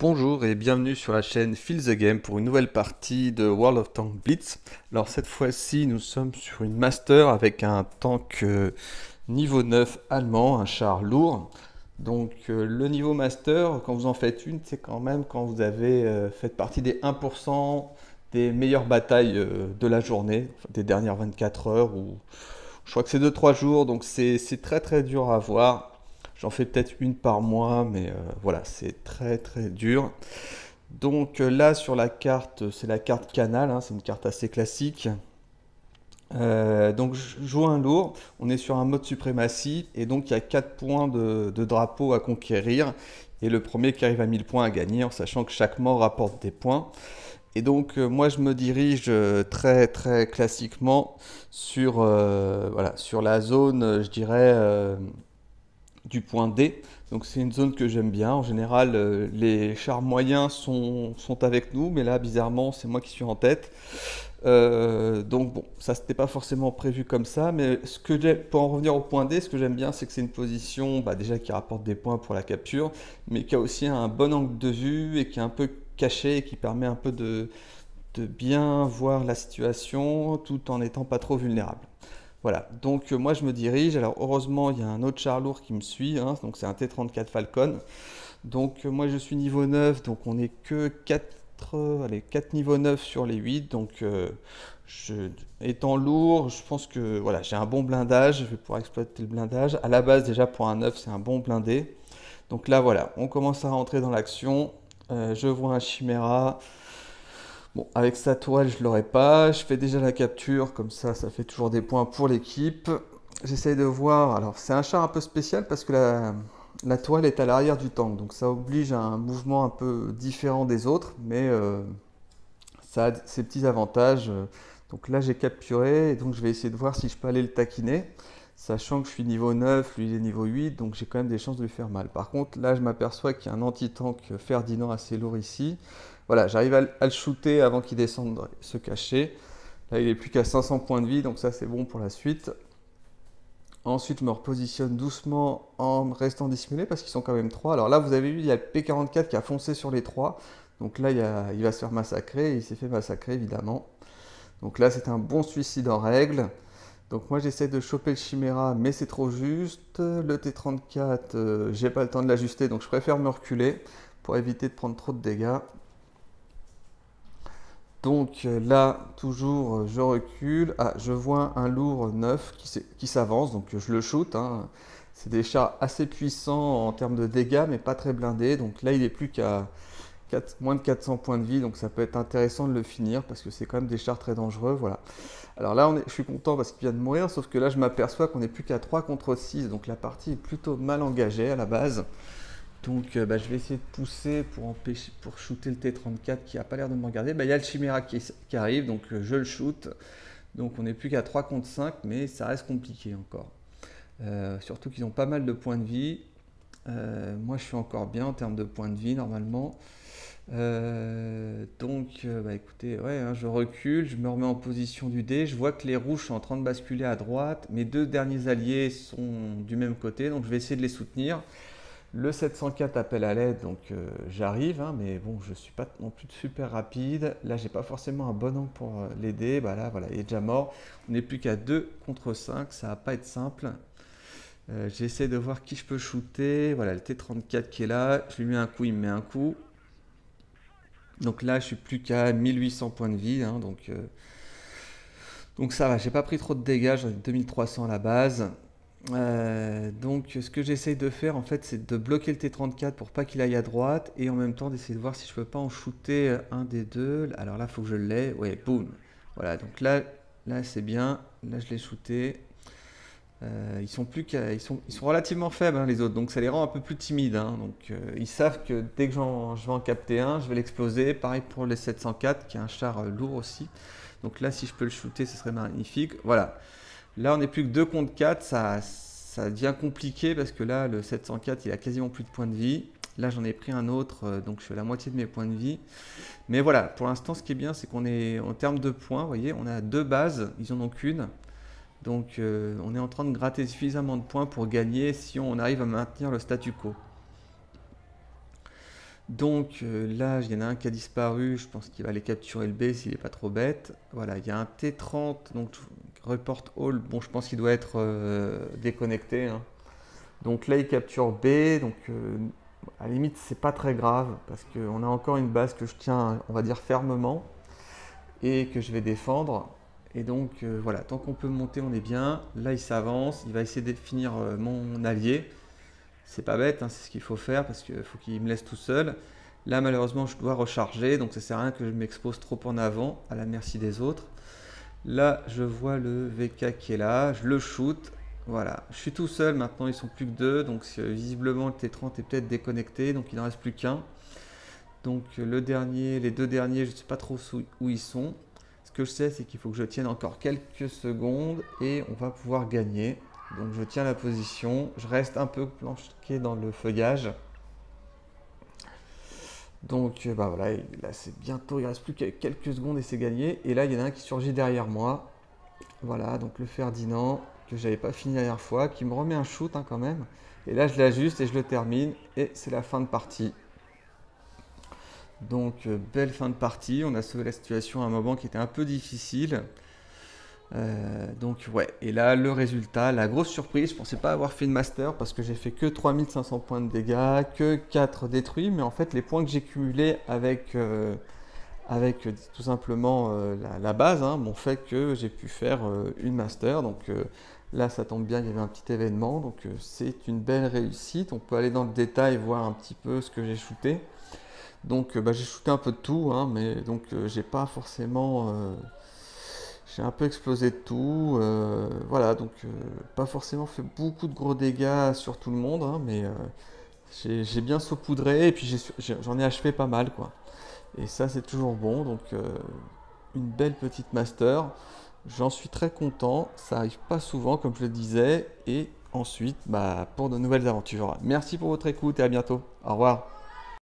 Bonjour et bienvenue sur la chaîne Feel the Game pour une nouvelle partie de World of Tanks Blitz. Alors cette fois-ci nous sommes sur une master avec un tank niveau 9 allemand, un char lourd. Donc le niveau master, quand vous en faites une, c'est quand même quand vous avez fait partie des 1% des meilleures batailles de la journée, enfin, des dernières 24 heures, ou je crois que c'est 2-3 jours, donc c'est très très dur à avoir. J'en fais peut-être une par mois, mais voilà, c'est très très dur. Donc là sur la carte, c'est la carte Canal, hein, c'est une carte assez classique. Donc je joue un lourd, on est sur un mode suprématie, et donc il y a 4 points de drapeau à conquérir, et le premier qui arrive à 1000 points à gagner, en sachant que chaque mort rapporte des points. Et donc moi je me dirige très très classiquement sur, voilà, sur la zone, je dirais, du point D. Donc c'est une zone que j'aime bien. En général, les chars moyens sont avec nous, mais là, bizarrement, c'est moi qui suis en tête. Donc bon, ça c'était pas forcément prévu comme ça, mais pour en revenir au point D, ce que j'aime bien, c'est que c'est une position bah, déjà qui rapporte des points pour la capture, mais qui a aussi un bon angle de vue et qui est un peu caché et qui permet un peu de bien voir la situation tout en n'étant pas trop vulnérable. Voilà, donc moi je me dirige. Alors heureusement, il y a un autre char lourd qui me suit, hein, donc c'est un T-34 Falcon. Donc moi je suis niveau 9, donc on n'est que 4, allez, 4 niveaux 9 sur les 8. Donc étant lourd, je pense que voilà, j'ai un bon blindage, je vais pouvoir exploiter le blindage. À la base déjà pour un 9, c'est un bon blindé. Donc là voilà, on commence à rentrer dans l'action. Je vois un Chimera. Bon, avec sa toile, je l'aurais pas. Je fais déjà la capture, comme ça fait toujours des points pour l'équipe. J'essaye de voir. Alors, c'est un char un peu spécial parce que la toile est à l'arrière du tank, donc ça oblige à un mouvement un peu différent des autres, mais ça a ses petits avantages. Donc là, j'ai capturé, et donc je vais essayer de voir si je peux aller le taquiner, sachant que je suis niveau 9, lui il est niveau 8, donc j'ai quand même des chances de lui faire mal. Par contre, là, je m'aperçois qu'il y a un anti-tank Ferdinand assez lourd ici. Voilà, j'arrive à le shooter avant qu'il descende se cacher. Là, il est plus qu'à 500 points de vie, donc ça, c'est bon pour la suite. Ensuite, je me repositionne doucement en restant dissimulé parce qu'ils sont quand même 3. Alors là, vous avez vu, il y a le P44 qui a foncé sur les 3. Donc là, il va se faire massacrer et il s'est fait massacrer évidemment. Donc là, c'est un bon suicide en règle. Donc moi, j'essaie de choper le Chimera, mais c'est trop juste. Le T34, j'ai pas le temps de l'ajuster, donc je préfère me reculer pour éviter de prendre trop de dégâts. Donc là, toujours, je recule. Ah, je vois un lourd neuf qui s'avance, donc je le shoot, hein. C'est des chars assez puissants en termes de dégâts, mais pas très blindés. Donc là, il est plus qu'à moins de 400 points de vie, donc ça peut être intéressant de le finir parce que c'est quand même des chars très dangereux. Voilà. Alors là, je suis content parce qu'il vient de mourir, sauf que là, je m'aperçois qu'on n'est plus qu'à 3 contre 6, donc la partie est plutôt mal engagée à la base. Donc bah, je vais essayer de pousser pour empêcher, pour shooter le T-34 qui a pas l'air de me regarder. Bah, il y a le Chimera qui arrive, donc je le shoot. Donc on n'est plus qu'à 3 contre 5, mais ça reste compliqué encore. Surtout qu'ils ont pas mal de points de vie. Moi je suis encore bien en termes de points de vie normalement. Donc bah, écoutez, ouais, hein, je recule, je me remets en position du dé. Je vois que les rouges sont en train de basculer à droite. Mes deux derniers alliés sont du même côté, donc je vais essayer de les soutenir. Le 704 appelle à l'aide, donc j'arrive, hein, mais bon, je suis pas non plus super rapide. Là, j'ai pas forcément un bon angle pour l'aider. Bah là, voilà, il est déjà mort. On n'est plus qu'à 2 contre 5, ça va pas être simple. J'essaie de voir qui je peux shooter. Voilà, le T34 qui est là. Je lui mets un coup, il me met un coup. Donc là, je suis plus qu'à 1800 points de vie, hein, donc ça va, j'ai pas pris trop de dégâts, j'en ai 2300 à la base. Donc ce que j'essaye de faire en fait c'est de bloquer le T34 pour pas qu'il aille à droite et en même temps d'essayer de voir si je peux pas en shooter un des deux. Alors là il faut que je l'ai, ouais, boum. Voilà, donc là c'est bien, là je l'ai shooté. Ils sont plus ils sont relativement faibles, hein, les autres, donc ça les rend un peu plus timides, hein. Donc ils savent que dès que je vais en capter un, je vais l'exploser. Pareil pour les 704 qui est un char lourd aussi. Donc là si je peux le shooter ce serait magnifique. Voilà. Là, on n'est plus que 2 contre 4, ça devient compliqué parce que là, le 704, il a quasiment plus de points de vie. Là, j'en ai pris un autre, donc je suis à la moitié de mes points de vie. Mais voilà, pour l'instant, ce qui est bien, c'est qu'on est en termes de points, vous voyez, on a deux bases, ils en ont qu'une. Donc, on est en train de gratter suffisamment de points pour gagner si on arrive à maintenir le statu quo. Donc là, il y en a un qui a disparu, je pense qu'il va aller capturer le B s'il n'est pas trop bête. Voilà, il y a un T30, donc report all, bon je pense qu'il doit être déconnecté, hein. Donc là il capture B, donc à la limite c'est pas très grave, parce qu'on a encore une base que je tiens, on va dire fermement, et que je vais défendre. Et donc voilà, tant qu'on peut monter on est bien. Là il s'avance, il va essayer de finir mon allié. C'est pas bête, hein, c'est ce qu'il faut faire parce qu'il faut qu'il me laisse tout seul. Là, malheureusement, je dois recharger, donc ça sert à rien que je m'expose trop en avant, à la merci des autres. Là, je vois le VK qui est là, je le shoot. Voilà, je suis tout seul maintenant, ils sont plus que deux, donc visiblement le T30 est peut-être déconnecté, donc il n'en reste plus qu'un. Donc le dernier, les deux derniers, je ne sais pas trop où ils sont. Ce que je sais, c'est qu'il faut que je tienne encore quelques secondes et on va pouvoir gagner. Donc je tiens la position, je reste un peu planqué dans le feuillage. Donc bah voilà, là c'est bientôt, il reste plus que quelques secondes et c'est gagné. Et là il y en a un qui surgit derrière moi. Voilà, donc le Ferdinand, que j'avais pas fini la dernière fois, qui me remet un shoot hein, quand même. Et là je l'ajuste et je le termine. Et c'est la fin de partie. Donc belle fin de partie, on a sauvé la situation à un moment qui était un peu difficile. Donc ouais, et là le résultat, la grosse surprise, je pensais pas avoir fait une master parce que j'ai fait que 3500 points de dégâts, que 4 détruits, mais en fait les points que j'ai cumulés avec tout simplement la base hein, m'ont fait que j'ai pu faire une master. Donc là ça tombe bien, il y avait un petit événement, donc c'est une belle réussite. On peut aller dans le détail voir un petit peu ce que j'ai shooté. Donc bah, j'ai shooté un peu de tout, hein, mais donc j'ai pas forcément j'ai un peu explosé de tout, voilà, donc pas forcément fait beaucoup de gros dégâts sur tout le monde, hein, mais j'ai bien saupoudré et puis j'en ai achevé pas mal, quoi. Et ça, c'est toujours bon, donc une belle petite master. J'en suis très content, ça arrive pas souvent, comme je le disais, et ensuite, bah, pour de nouvelles aventures. Merci pour votre écoute et à bientôt. Au revoir.